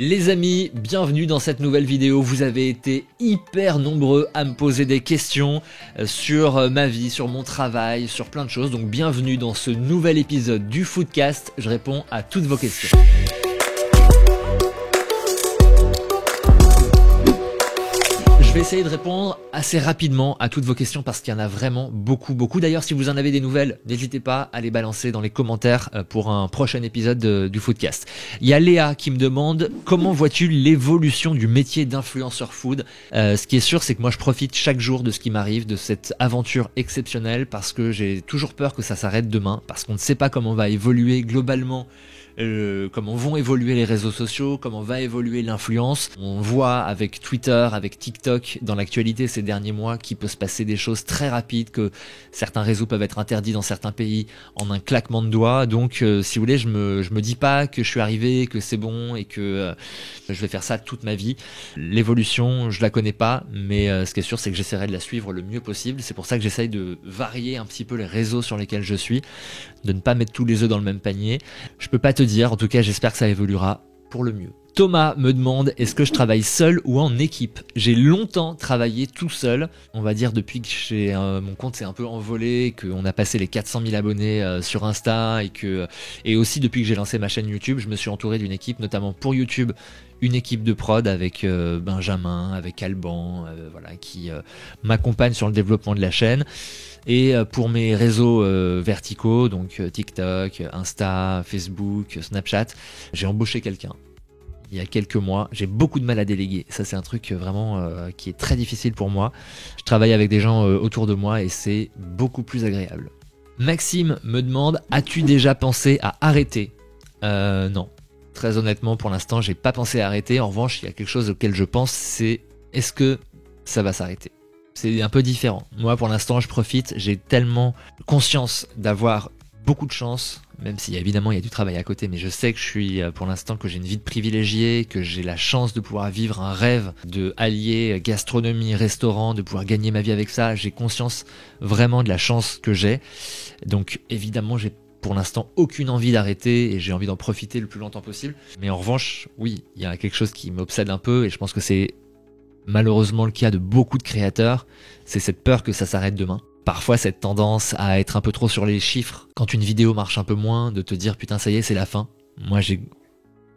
Les amis, bienvenue dans cette nouvelle vidéo. Vous avez été hyper nombreux à me poser des questions sur ma vie, sur mon travail, sur plein de choses. Donc bienvenue dans ce nouvel épisode du Foodcast. Je réponds à toutes vos questions. Je vais essayer de répondre assez rapidement à toutes vos questions parce qu'il y en a vraiment beaucoup. D'ailleurs, si vous en avez des nouvelles, n'hésitez pas à les balancer dans les commentaires pour un prochain épisode du Foodcast. Il y a Léa qui me demande comment vois-tu l'évolution du métier d'influenceur food. Ce qui est sûr, c'est que moi je profite chaque jour de ce qui m'arrive, de cette aventure exceptionnelle parce que j'ai toujours peur que ça s'arrête demain, parce qu'on ne sait pas comment va évoluer globalement. Comment vont évoluer les réseaux sociaux, comment va évoluer l'influence. On voit avec Twitter, avec TikTok dans l'actualité ces derniers mois qu'il peut se passer des choses très rapides, que certains réseaux peuvent être interdits dans certains pays en un claquement de doigts. Donc si vous voulez, je me dis pas que je suis arrivé, que c'est bon et que je vais faire ça toute ma vie. L'évolution, je la connais pas, mais ce qui est sûr, c'est que j'essaierai de la suivre le mieux possible. C'est pour ça que j'essaye de varier un petit peu les réseaux sur lesquels je suis, de ne pas mettre tous les œufs dans le même panier. Je peux pas te dire, en tout cas j'espère que ça évoluera pour le mieux. Thomas me demande, est-ce que je travaille seul ou en équipe? J'ai longtemps travaillé tout seul, on va dire depuis que mon compte s'est un peu envolé, qu'on a passé les 400 000 abonnés sur Insta et aussi depuis que j'ai lancé ma chaîne YouTube, je me suis entouré d'une équipe, notamment pour YouTube, une équipe de prod avec Benjamin, avec Alban, voilà, qui m'accompagne sur le développement de la chaîne. Et pour mes réseaux verticaux, donc TikTok, Insta, Facebook, Snapchat, j'ai embauché quelqu'un il y a quelques mois. J'ai beaucoup de mal à déléguer. Ça, c'est un truc vraiment qui est très difficile pour moi. Je travaille avec des gens autour de moi et c'est beaucoup plus agréable. Maxime me demande, as-tu déjà pensé à arrêter? Non. Très honnêtement, pour l'instant, j'ai pas pensé à arrêter. En revanche, il y a quelque chose auquel je pense, c'est est-ce que ça va s'arrêter? C'est un peu différent. Moi, pour l'instant, je profite. J'ai tellement conscience d'avoir beaucoup de chance, même si évidemment il y a du travail à côté, mais je sais que je suis, pour l'instant, que j'ai une vie de privilégié, que j'ai la chance de pouvoir vivre un rêve, de allier gastronomie, restaurant, de pouvoir gagner ma vie avec ça. J'ai conscience vraiment de la chance que j'ai. Donc, évidemment, j'ai pour l'instant aucune envie d'arrêter et j'ai envie d'en profiter le plus longtemps possible. Mais en revanche, oui, il y a quelque chose qui m'obsède un peu et je pense que c'est malheureusement le cas de beaucoup de créateurs, c'est cette peur que ça s'arrête demain. Parfois cette tendance à être un peu trop sur les chiffres, quand une vidéo marche un peu moins, de te dire putain ça y est c'est la fin. Moi j'ai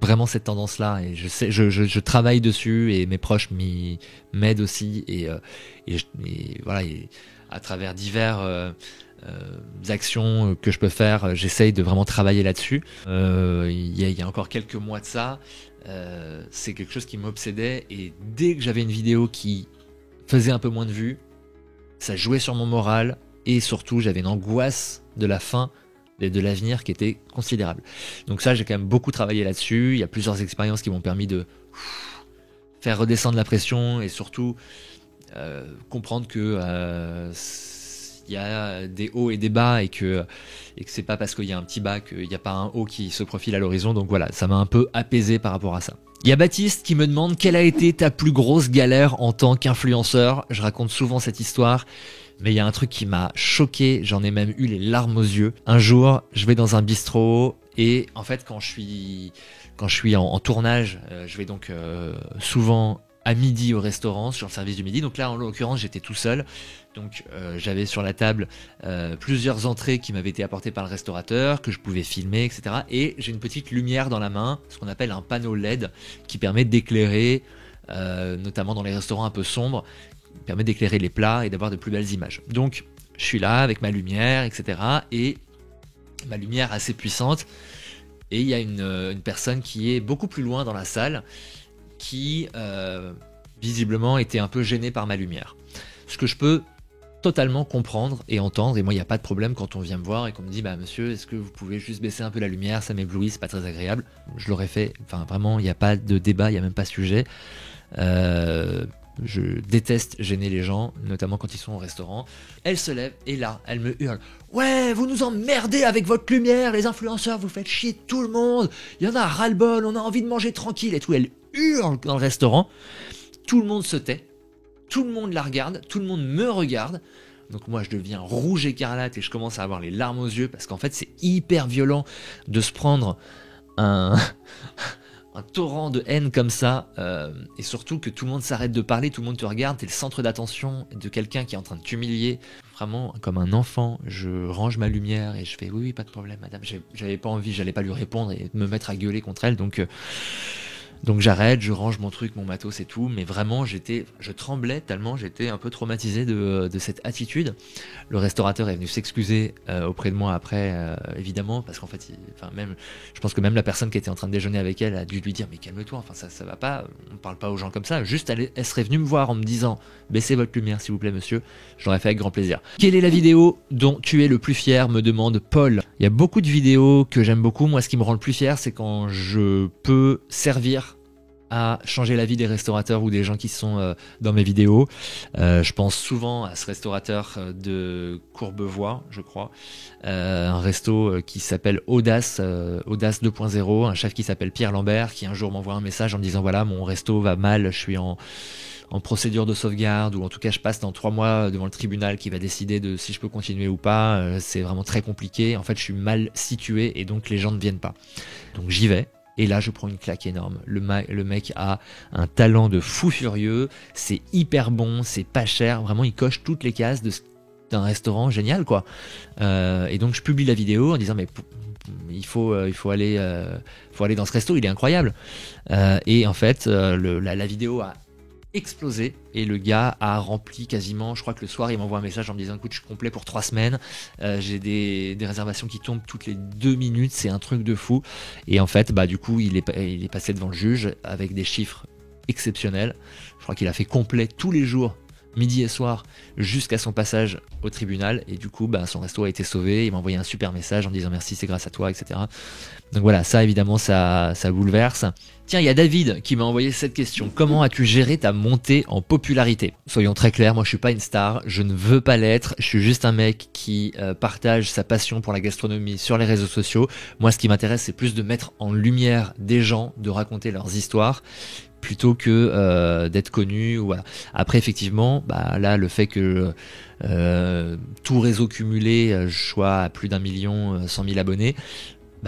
vraiment cette tendance-là et je travaille dessus et mes proches m'aident aussi et voilà, et à travers divers actions que je peux faire, j'essaye de vraiment travailler là-dessus. Il y a encore quelques mois de ça, c'est quelque chose qui m'obsédait et dès que j'avais une vidéo qui faisait un peu moins de vues, ça jouait sur mon moral et surtout j'avais une angoisse de la fin et de l'avenir qui était considérable. Donc ça, j'ai quand même beaucoup travaillé là-dessus. Il y a plusieurs expériences qui m'ont permis de faire redescendre la pression et surtout comprendre que il y a des hauts et des bas et que c'est pas parce qu'il y a un petit bas qu'il n'y a pas un haut qui se profile à l'horizon. Donc voilà, ça m'a un peu apaisé par rapport à ça. Il y a Baptiste qui me demande quelle a été ta plus grosse galère en tant qu'influenceur. Je raconte souvent cette histoire, mais il y a un truc qui m'a choqué, j'en ai même eu les larmes aux yeux. Un jour, je vais dans un bistrot et en fait quand je suis en tournage, je vais donc souvent à midi au restaurant sur le service du midi. Donc là en l'occurrence j'étais tout seul. Donc j'avais sur la table plusieurs entrées qui m'avaient été apportées par le restaurateur, que je pouvais filmer, etc. Et j'ai une petite lumière dans la main, ce qu'on appelle un panneau LED, qui permet d'éclairer, notamment dans les restaurants un peu sombres, qui permet d'éclairer les plats et d'avoir de plus belles images. Donc je suis là avec ma lumière, etc. Et ma lumière assez puissante. Et il y a une personne qui est beaucoup plus loin dans la salle, qui visiblement était un peu gênée par ma lumière. Ce que je peux totalement comprendre et entendre, et moi il n'y a pas de problème quand on vient me voir et qu'on me dit bah monsieur, est-ce que vous pouvez juste baisser un peu la lumière, ça m'éblouit, c'est pas très agréable. Je l'aurais fait, enfin vraiment il n'y a pas de débat, il n'y a même pas de sujet. Je déteste gêner les gens, notamment quand ils sont au restaurant. Elle se lève et là, elle me hurle « Ouais, vous nous emmerdez avec votre lumière, les influenceurs, vous faites chier tout le monde, il y en a ras-le-bol, on a envie de manger tranquille et tout. » Elle hurle dans le restaurant, tout le monde se tait, tout le monde la regarde, tout le monde me regarde. Donc moi je deviens rouge écarlate et je commence à avoir les larmes aux yeux parce qu'en fait c'est hyper violent de se prendre un un torrent de haine comme ça, et surtout que tout le monde s'arrête de parler, tout le monde te regarde, t'es le centre d'attention de quelqu'un qui est en train de t'humilier, vraiment comme un enfant. Je range ma lumière et je fais oui, pas de problème madame, j'avais pas envie, j'allais pas lui répondre et me mettre à gueuler contre elle, donc j'arrête, je range mon truc, mon matos et tout, mais vraiment je tremblais tellement j'étais un peu traumatisé de cette attitude. Le restaurateur est venu s'excuser auprès de moi après, évidemment, parce qu'en fait, je pense que même la personne qui était en train de déjeuner avec elle a dû lui dire mais calme-toi, enfin ça va pas, on parle pas aux gens comme ça. Juste elle serait venue me voir en me disant baissez votre lumière s'il vous plaît monsieur, je l'aurais fait avec grand plaisir. Quelle est la vidéo dont tu es le plus fier, me demande Paul. Il y a beaucoup de vidéos que j'aime beaucoup. Moi ce qui me rend le plus fier c'est quand je peux servir à changer la vie des restaurateurs ou des gens qui sont dans mes vidéos. Je pense souvent à ce restaurateur de Courbevoie, je crois, un resto qui s'appelle Audace 2.0, un chef qui s'appelle Pierre Lambert, qui un jour m'envoie un message en me disant voilà, mon resto va mal, je suis en procédure de sauvegarde, ou en tout cas je passe dans 3 mois devant le tribunal qui va décider de si je peux continuer ou pas, c'est vraiment très compliqué, en fait je suis mal situé et donc les gens ne viennent pas. Donc j'y vais. Et là, je prends une claque énorme. Le mec a un talent de fou furieux. C'est hyper bon, c'est pas cher. Vraiment, il coche toutes les cases d'un restaurant génial, quoi. Et donc, je publie la vidéo en disant mais il faut aller dans ce resto. Il est incroyable. Et en fait, la vidéo a explosé et le gars a rempli quasiment, je crois que le soir il m'envoie un message en me disant écoute je suis complet pour 3 semaines, j'ai des réservations qui tombent toutes les 2 minutes, c'est un truc de fou. Et en fait du coup il est passé devant le juge avec des chiffres exceptionnels. Je crois qu'il a fait complet tous les jours, midi et soir, jusqu'à son passage au tribunal, et du coup son resto a été sauvé. Il m'a envoyé un super message en disant merci, c'est grâce à toi, etc. Donc voilà, ça évidemment ça bouleverse. Tiens, il y a David qui m'a envoyé cette question. Comment as-tu géré ta montée en popularité? Soyons très clairs, moi je suis pas une star, je ne veux pas l'être, je suis juste un mec qui partage sa passion pour la gastronomie sur les réseaux sociaux. Moi ce qui m'intéresse c'est plus de mettre en lumière des gens, de raconter leurs histoires, plutôt que d'être connu. Voilà. Après effectivement, là le fait que tout réseau cumulé, je sois à plus d'1 100 000 abonnés,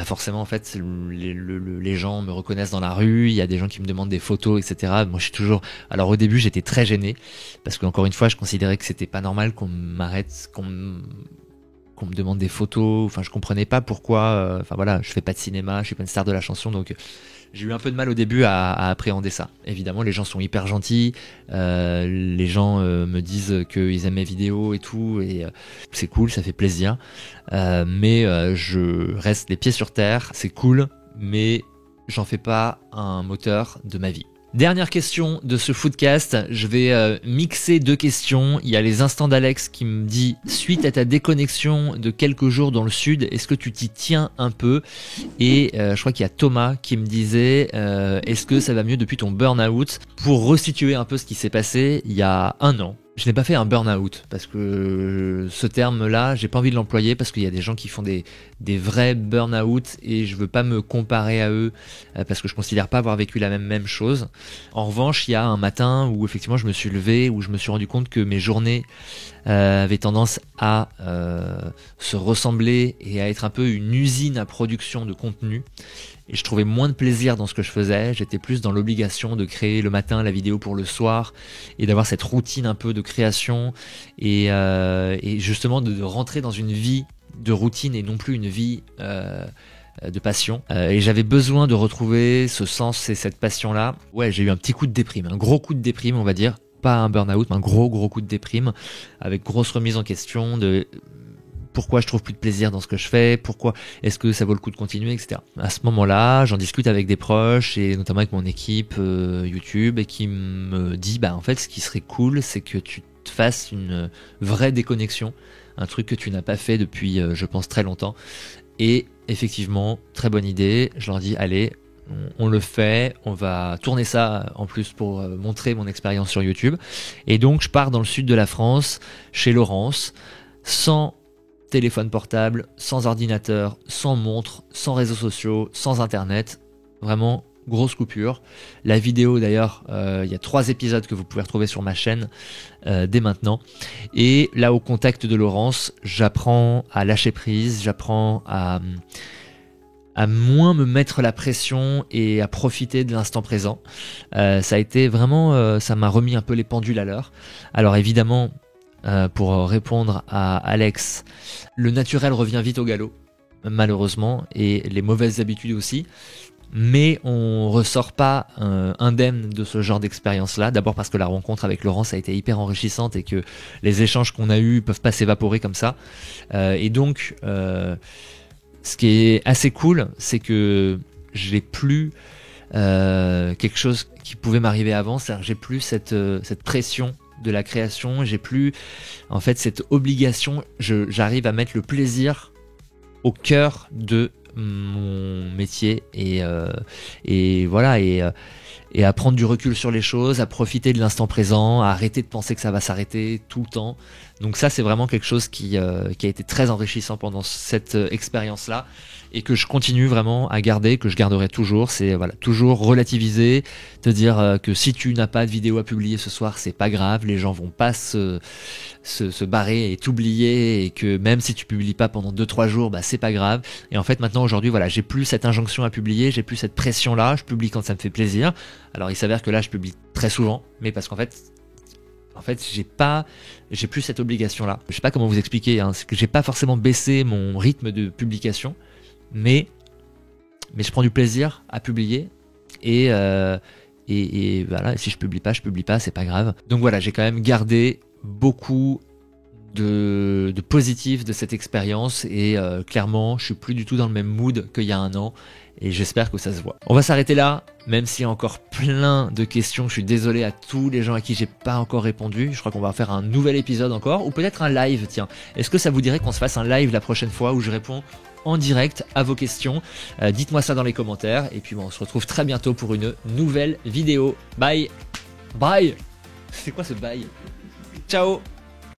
forcément en fait les gens me reconnaissent dans la rue, il y a des gens qui me demandent des photos, etc. Moi je suis toujours... Alors au début j'étais très gêné, parce qu'encore une fois je considérais que c'était pas normal qu'on m'arrête, qu'on me demande des photos, enfin je comprenais pas pourquoi, voilà, je fais pas de cinéma, je suis pas une star de la chanson, donc j'ai eu un peu de mal au début à appréhender ça. Évidemment, les gens sont hyper gentils, les gens me disent qu'ils aiment mes vidéos et tout, et c'est cool, ça fait plaisir. Mais je reste les pieds sur terre, c'est cool, mais j'en fais pas un moteur de ma vie. Dernière question de ce foodcast, je vais mixer 2 questions. Il y a les instants d'Alex qui me dit suite à ta déconnexion de quelques jours dans le sud, est-ce que tu t'y tiens un peu? Et je crois qu'il y a Thomas qui me disait est-ce que ça va mieux depuis ton burn-out? Pour resituer un peu ce qui s'est passé, il y a 1 an, je n'ai pas fait un burn-out, parce que ce terme-là, j'ai pas envie de l'employer, parce qu'il y a des gens qui font des vrais burn-out, et je veux pas me comparer à eux, parce que je considère pas avoir vécu la même chose. En revanche, il y a un matin où effectivement je me suis levé, où je me suis rendu compte que mes journées avaient tendance à se ressembler et à être un peu une usine à production de contenu. Et je trouvais moins de plaisir dans ce que je faisais, j'étais plus dans l'obligation de créer le matin la vidéo pour le soir, et d'avoir cette routine un peu de création, et justement de rentrer dans une vie de routine et non plus une vie de passion. Et j'avais besoin de retrouver ce sens et cette passion-là. Ouais, j'ai eu un petit coup de déprime, un gros coup de déprime on va dire, pas un burn-out, mais un gros coup de déprime, avec grosse remise en question de... Pourquoi je trouve plus de plaisir dans ce que je fais? Pourquoi est-ce que ça vaut le coup de continuer, etc. À ce moment-là, j'en discute avec des proches, et notamment avec mon équipe YouTube, et qui me dit en fait ce qui serait cool c'est que tu te fasses une vraie déconnexion, un truc que tu n'as pas fait depuis je pense très longtemps. Et effectivement, très bonne idée, je leur dis allez, on le fait, on va tourner ça en plus pour montrer mon expérience sur YouTube. Et donc je pars dans le sud de la France, chez Laurence, sans téléphone portable, sans ordinateur, sans montre, sans réseaux sociaux, sans internet. Vraiment grosse coupure. La vidéo d'ailleurs, il y a 3 épisodes que vous pouvez retrouver sur ma chaîne dès maintenant. Et là, au contact de Laurence, j'apprends à lâcher prise, j'apprends à à moins me mettre la pression et à profiter de l'instant présent. Ça a été vraiment, ça m'a remis un peu les pendules à l'heure. Alors évidemment, pour répondre à Alex, le naturel revient vite au galop, malheureusement, et les mauvaises habitudes aussi. Mais on ressort pas indemne de ce genre d'expérience-là. D'abord parce que la rencontre avec Laurence a été hyper enrichissante et que les échanges qu'on a eus peuvent pas s'évaporer comme ça. Et donc, ce qui est assez cool, c'est que j'ai plus quelque chose qui pouvait m'arriver avant. C'est-à-dire que j'ai plus cette pression de la création. J'ai plus en fait cette obligation. J'arrive à mettre le plaisir au cœur de mon métier et voilà et à prendre du recul sur les choses, à profiter de l'instant présent, à arrêter de penser que ça va s'arrêter tout le temps. Donc ça c'est vraiment quelque chose qui a été très enrichissant pendant cette expérience-là et que je continue vraiment à garder, que je garderai toujours. C'est voilà, toujours relativiser, te dire que si tu n'as pas de vidéo à publier ce soir, c'est pas grave, les gens vont pas se barrer et t'oublier, et que même si tu publies pas pendant 2-3 jours, bah c'est pas grave. Et en fait maintenant aujourd'hui voilà, j'ai plus cette injonction à publier, j'ai plus cette pression là, je publie quand ça me fait plaisir. Alors il s'avère que là je publie très souvent, mais parce qu'en fait j'ai plus cette obligation là. Je sais pas comment vous expliquer, hein, c'est que j'ai pas forcément baissé mon rythme de publication, mais je prends du plaisir à publier et voilà, si je publie pas, c'est pas grave. Donc voilà, j'ai quand même gardé beaucoup de positif de cette expérience et clairement je suis plus du tout dans le même mood qu'il y a un an et j'espère que ça se voit. On va s'arrêter là, même s'il y a encore plein de questions. Je suis désolé à tous les gens à qui j'ai pas encore répondu. Je crois qu'on va faire un nouvel épisode encore, ou peut-être un live, tiens. Est-ce que ça vous dirait qu'on se fasse un live la prochaine fois où je réponds en direct à vos questions? Dites-moi ça dans les commentaires et puis bon, on se retrouve très bientôt pour une nouvelle vidéo. Bye. C'est quoi ce bye? Ciao.